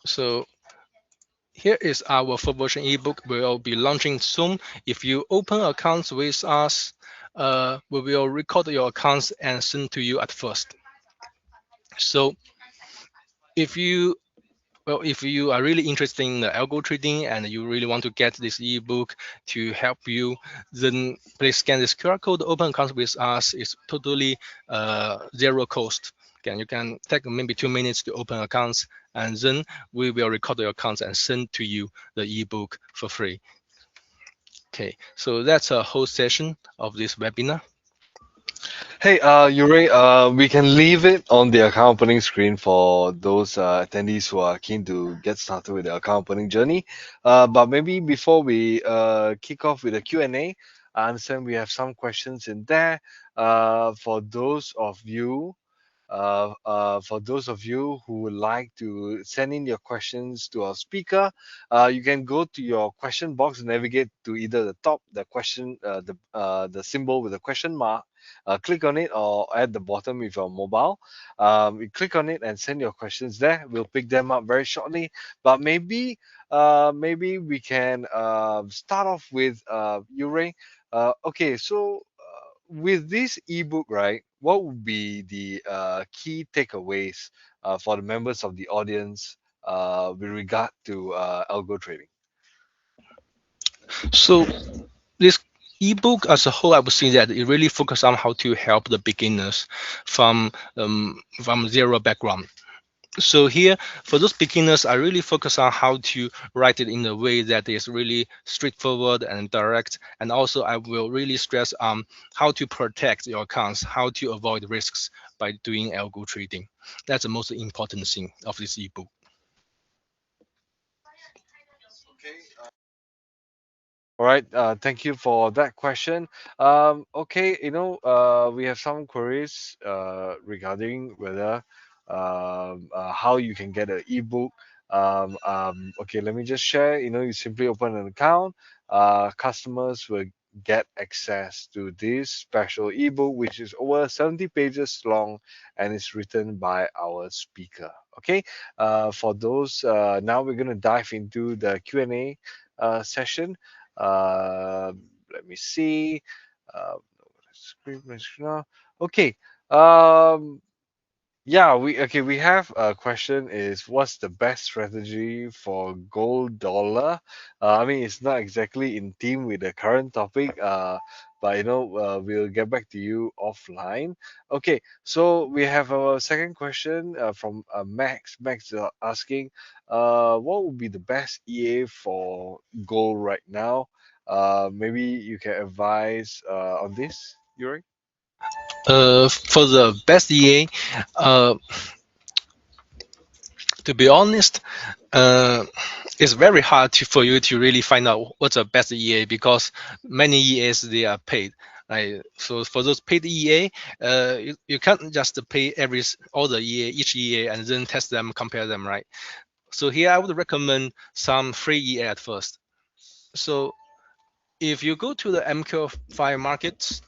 so here is our full version ebook. We'll be launching soon. If you open accounts with us, we will record your accounts and send to you at first. So if you Well, if you are really interested in the algo trading and you really want to get this ebook to help you, then please scan this QR code. Open account with us is totally zero cost. Again, you can take maybe 2 minutes to open accounts, and then we will record your accounts and send to you the ebook for free. Okay, so that's a whole session of this webinar. Hey, Yuri, we can leave it on the account opening screen for those attendees who are keen to get started with their account opening journey. But maybe before we kick off with the Q&A, I understand we have some questions in there. For those of you for those of you who would like to send in your questions to our speaker, you can go to your question box and navigate to either the top, the question, the symbol with the question mark. Click on it, or at the bottom if you're mobile. You click on it and send your questions there. We'll pick them up very shortly. But maybe we can start off with you, Ray. Okay, so with this ebook, right, what would be the key takeaways for the members of the audience with regard to algo trading? So this ebook as a whole, I would say that it really focuses on how to help the beginners from zero background. So here, for those beginners, I really focus on how to write it in a way that is really straightforward and direct. And also, I will really stress on how to protect your accounts, how to avoid risks by doing algo trading. That's the most important thing of this ebook. All right, thank you for that question. Okay, we have some queries regarding whether how you can get an ebook. Okay, let me just share. You simply open an account. Customers will get access to this special ebook, which is over 70 pages long and is written by our speaker. Okay, for those, now we're going to dive into the Q&A session. uh, Let me see. Screen now. Okay. Yeah, we have a question is what's the best strategy for gold dollar? I mean, it's not exactly in theme with the current topic, but we'll get back to you offline. Okay, so we have our second question from Max. Max asking, what would be the best EA for gold right now? Maybe you can advise on this, Yuri? For the best EA, to be honest, uh, it's very hard for you to really find out what's the best EA because many EAs they are paid. Right? So for those paid EA, you can't just pay all the EA each EA and then test them, compare them, right? So here I would recommend some free EA at first. So if you go to the MQ5 markets,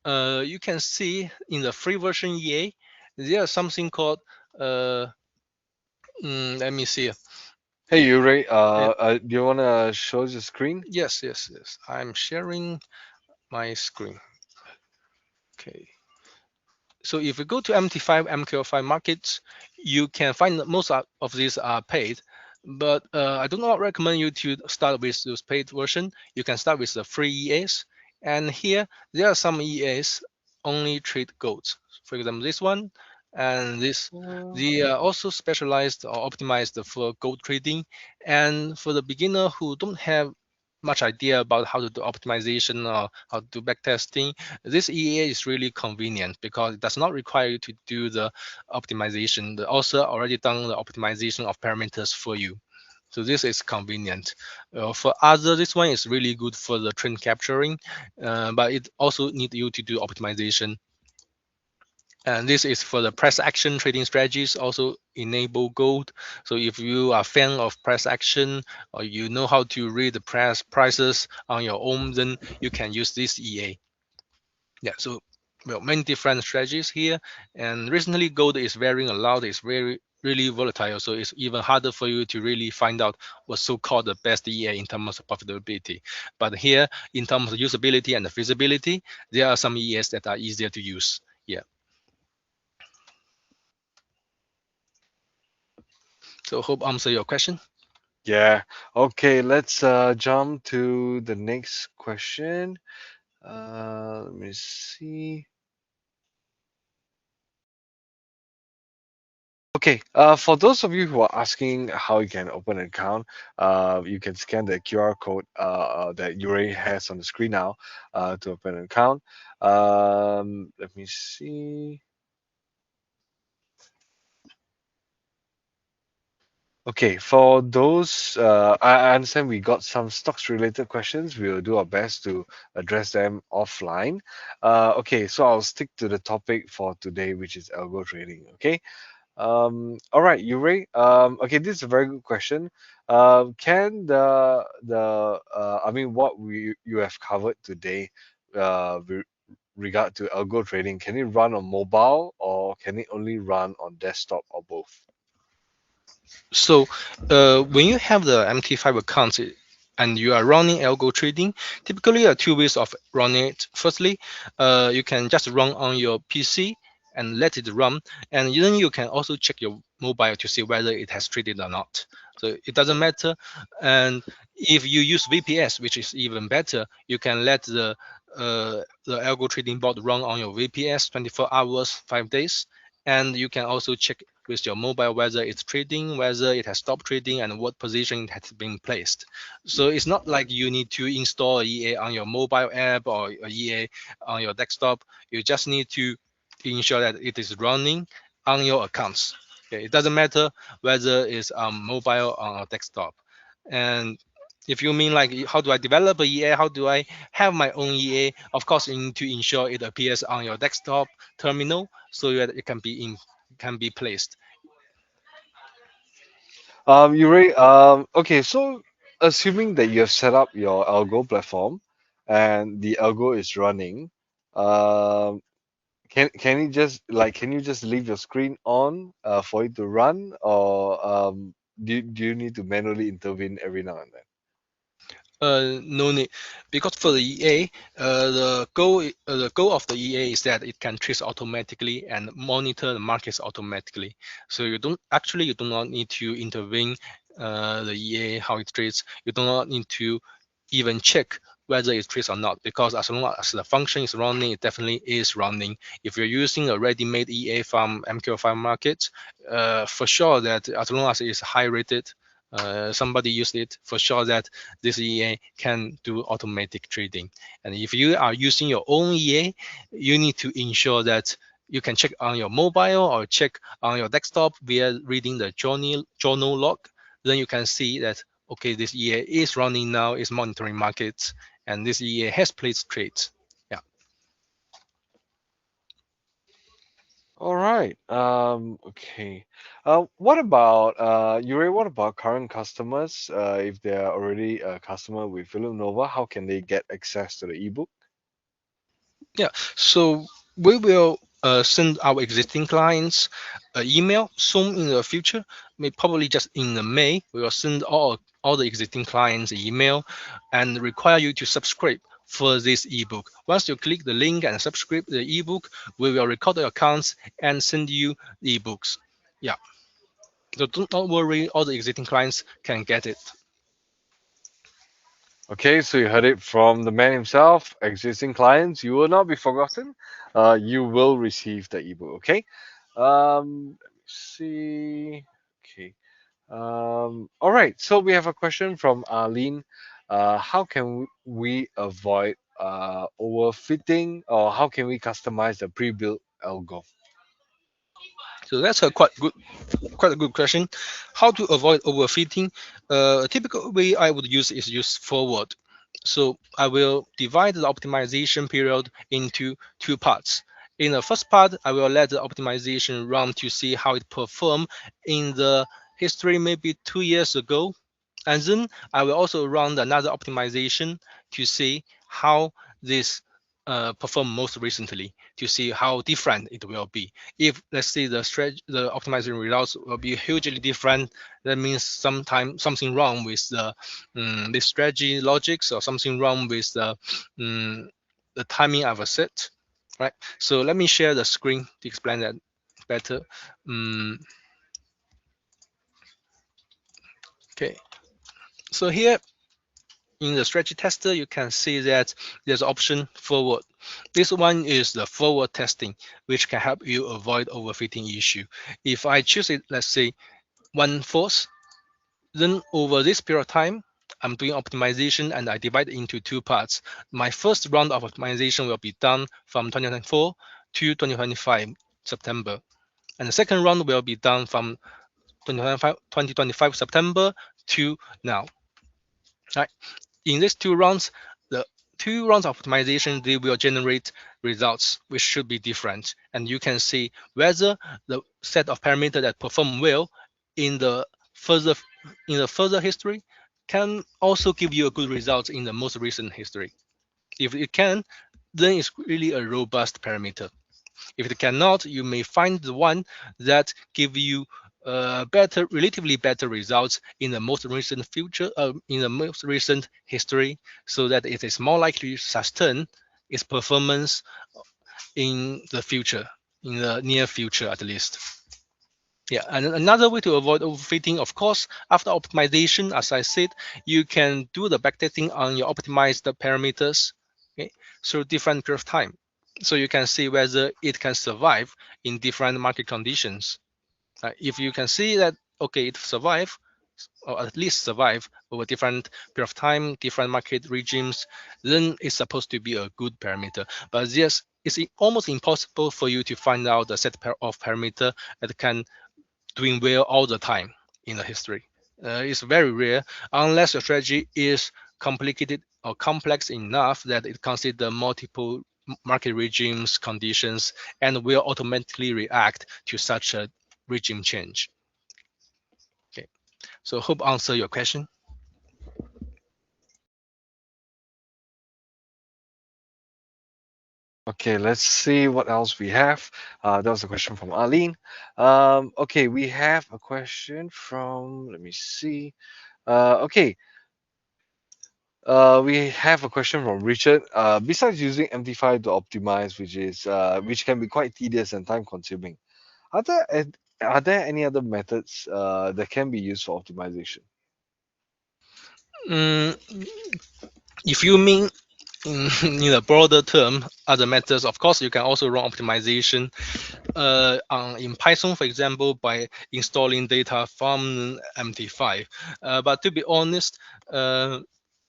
you can see in the free version EA, there's something called let me see. Hey Yuri, Yeah, do you wanna show the screen? yes. I'm sharing my screen. Okay. So if you go to MT5, MQ5 markets, you can find that most of these are paid. But I do not recommend you to start with those paid version. You can start with the free EAs. And here, there are some EAs only trade gold. For example, this one and this. They are also specialized or optimized for gold trading. And for the beginner who don't have much idea about how to do optimization or how to do backtesting, this EA is really convenient because it does not require you to do the optimization. The author already done the optimization of parameters for you. So this is convenient. For other, this one is really good for the trend capturing, but it also need you to do optimization. And this is for the price action trading strategies, also enable gold. So if you are a fan of price action or you know how to read the prices on your own, then you can use this EA. Yeah, so well, many different strategies here. And recently, gold is varying a lot. It's very really volatile, so it's even harder for you to really find out what's so-called the best EA in terms of profitability. But here, in terms of usability and the feasibility, there are some EAs that are easier to use. Yeah. So hope answer your question. Yeah. Okay, let's jump to the next question. Let me see. Okay, for those of you who are asking how you can open an account, you can scan the QR code that Yuri has on the screen now to open an account. Let me see. Okay, for those, I understand we got some stocks related questions. We'll do our best to address them offline. Okay, so I'll stick to the topic for today, which is algo trading. Okay. All right, Yuri. Okay, this is a very good question. Can I mean, what we you have covered today, with regard to algo trading, can it run on mobile or can it only run on desktop or both? So when you have the MT5 accounts and you are running algo trading, typically there are two ways of running it. Firstly, you can just run on your PC and let it run, and then you can also check your mobile to see whether it has traded or not. So it doesn't matter. And if you use VPS, which is even better, you can let the algo trading bot run on your VPS 24 hours, 5 days, and you can also check with your mobile whether it's trading, whether it has stopped trading, and what position it has been placed. So it's not like you need to install a EA on your mobile app or a EA on your desktop. You just need to ensure that it is running on your accounts. Okay, it doesn't matter whether it's on mobile or desktop. And if you mean like how do I develop a EA, how do I have my own EA? Of course, you need to ensure it appears on your desktop terminal so that it can be placed. Yuri, okay, so assuming that you have set up your algo platform and the algo is running, um, can you just can you just leave your screen on for it to run, or do you need to manually intervene every now and then? No need, because for the EA, the goal of the EA is that it can trace automatically and monitor the markets automatically. So you do not need to intervene the EA how it trades. You do not need to even check whether it trades or not, because as long as the function is running, it definitely is running. If you're using a ready-made EA from MQ5 market, for sure that as long as it's high rated, somebody used it, for sure that this EA can do automatic trading. And if you are using your own EA, you need to ensure that you can check on your mobile or check on your desktop via reading the journal log. Then you can see that, okay, this EA is running now, is monitoring markets, and this EA has placed trades. Yeah. All right. Okay. What about Yuri? What about current customers? If they are already a customer with Phillip Nova, how can they get access to the ebook? Yeah, so we will send our existing clients an email soon in the future. May probably just in the May, we will send all the existing clients an email and require you to subscribe for this ebook. Once you click the link and subscribe the ebook, we will record the accounts and send you the ebooks. Yeah, so don't worry, all the existing clients can get it. Okay, so you heard it from the man himself. Existing clients, you will not be forgotten. You will receive the ebook. Okay. Let me see. Okay. All right. So we have a question from Arlene. How can we avoid overfitting, or how can we customize the pre-built algo? So that's quite a good question. How to avoid overfitting? A typical way I would use forward. So I will divide the optimization period into two parts. In the first part, I will let the optimization run to see how it performed in the history, maybe 2 years ago. And then I will also run another optimization to see how this performed most recently, to see how different it will be. If let's say the optimization results will be hugely different, that means something wrong with the strategy logics, or something wrong with um, the timing of a set, right? So let me share the screen to explain that better. Um, Okay, so here in the strategy tester, you can see that there's option forward. This one is the forward testing, which can help you avoid overfitting issue. If I choose it, let's say 1/4, then over this period of time, I'm doing optimization and I divide it into two parts. My first round of optimization will be done from 2024 to 2025 September. And the second round will be done from 2025 September to now. Right? In these two rounds, the two rounds of optimization, they will generate results which should be different. And you can see whether the set of parameters that perform well in the further history can also give you a good result in the most recent history. If it can, then it's really a robust parameter. If it cannot, you may find the one that give you relatively better results in the most recent history, so that it is more likely to sustain its performance in the future, in the near future at least. Yeah, and another way to avoid overfitting, of course, after optimization, as I said, you can do the backtesting on your optimized parameters, okay, through different period of time. So you can see whether it can survive in different market conditions. If you can see that, okay, it survive, or at least survive over different period of time, different market regimes, then it's supposed to be a good parameter. But yes, it's almost impossible for you to find out the set of parameter that can doing well all the time in the history. It's very rare unless your strategy is complicated or complex enough that it considers multiple market regimes, conditions, and will automatically react to such a regime change. Okay, so hope answer your question. Okay, let's see what else we have. That was a question from Arlene. Okay, we have a question from, let me see. Okay, we have a question from Richard. Besides using MT5 to optimize, which can be quite tedious and time consuming, are there are there any other methods that can be used for optimization? Mm, if you mean in a broader term, other methods, of course, you can also run optimization in Python, for example, by installing data from MT5. But to be honest,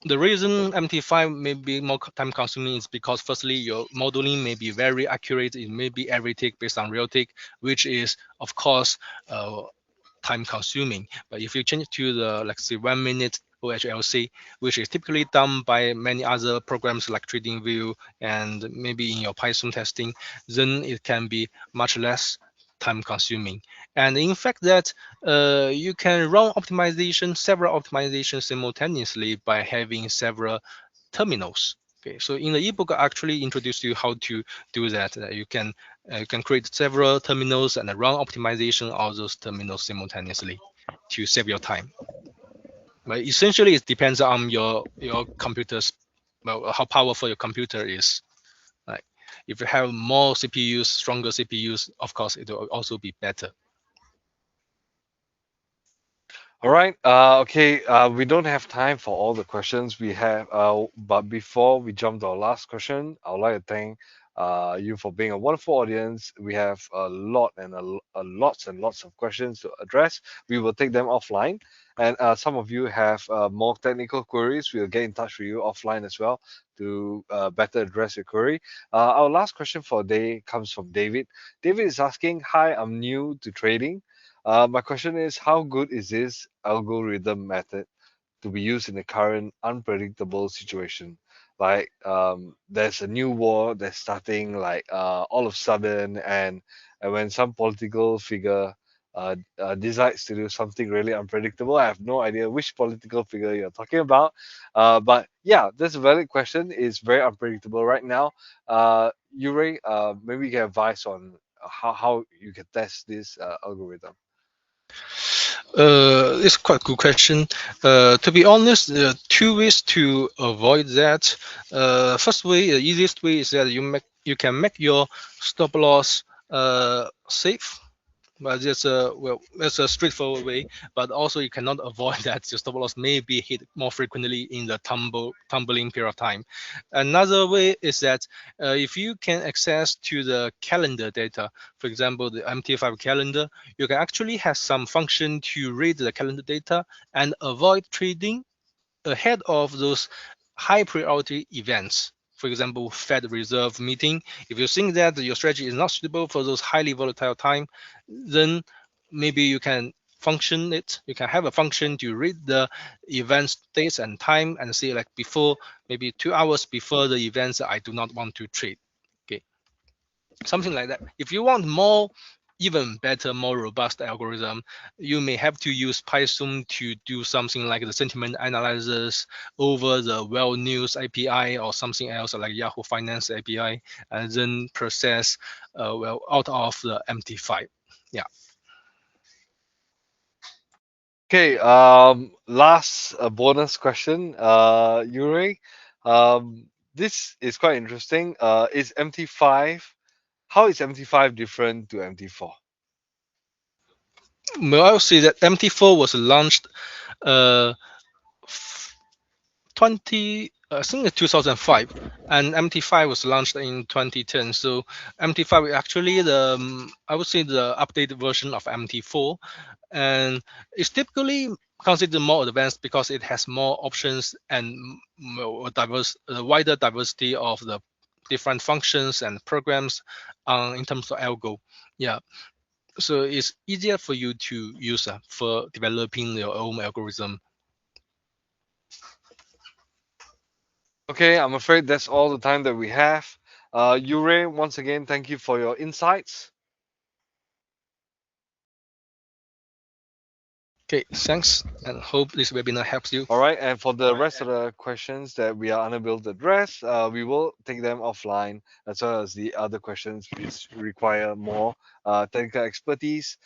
the reason MT5 may be more time consuming is because firstly, your modeling may be very accurate. It may be every tick based on real tick, which is of course time consuming. But if you change it to the, let's say, 1 minute OHLC, which is typically done by many other programs like TradingView and maybe in your Python testing, then it can be much less time consuming. And in fact that you can run several optimizations simultaneously by having several terminals. Okay, so in the ebook, I actually introduced you how to do that. You can create several terminals and run optimization of those terminals simultaneously to save your time. But essentially, it depends on your computer's, well, how powerful your computer is. Like if you have more CPUs, stronger CPUs, of course, it will also be better. All right. Okay. We don't have time for all the questions we have. But before we jump to our last question, I would like to thank you for being a wonderful audience. We have a lot and lots and lots of questions to address. We will take them offline. And some of you have more technical queries. We'll get in touch with you offline as well to better address your query. Our last question for the day comes from David. David is asking, "Hi, I'm new to trading. My question is, how good is this algorithm method to be used in the current unpredictable situation? Like, there's a new war that's starting, like all of a sudden, and when some political figure decides to do something really unpredictable. I have no idea which political figure you're talking about. But yeah, that's a valid question. It's very unpredictable right now. Yuri, maybe you can advise on how you can test this algorithm. It's quite a good question. To be honest, there are two ways to avoid that. First way, the easiest way is that you can make your stop loss safe But it's a straightforward way. But also you cannot avoid that your stop loss may be hit more frequently in the tumbling period of time. Another way is that if you can access to the calendar data, for example, the MT5 calendar, you can actually have some function to read the calendar data and avoid trading ahead of those high priority events. For example, Fed Reserve meeting. If you think that your strategy is not suitable for those highly volatile time, then maybe you can function it. You can have a function to read the events dates and time and say like before maybe 2 hours before the events I do not want to trade. Okay, something like that. If you want more even better, more robust algorithm, you may have to use Python to do something like the sentiment analysis over the well news API or something else like Yahoo Finance API, and then process out of the MT5. Yeah. Okay, last bonus question, Yuri. This is quite interesting. Is MT5, how is MT5 different to MT4? Well, I'll say that MT4 was launched uh, 20 I think it's 2005, and MT5 was launched in 2010. So MT5 is actually the I would say the updated version of MT4, and it's typically considered more advanced because it has more options and more diverse, wider diversity of the different functions and programs in terms of algo. Yeah, so it's easier for you to use for developing your own algorithm. Okay, I'm afraid that's all the time that we have. Yuri, once again, thank you for your insights. Okay, thanks, and hope this webinar helps you. All right, and for the rest of the questions that we are unable to address, we will take them offline, as well as the other questions which require more technical expertise.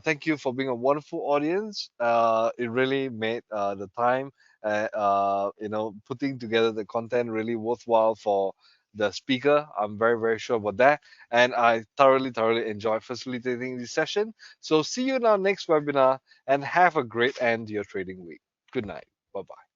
Thank you for being a wonderful audience. It really made the time, putting together the content really worthwhile for the speaker. I'm very, very sure about that. And I thoroughly, thoroughly enjoyed facilitating this session. So see you in our next webinar and have a great end to your trading week. Good night. Bye bye.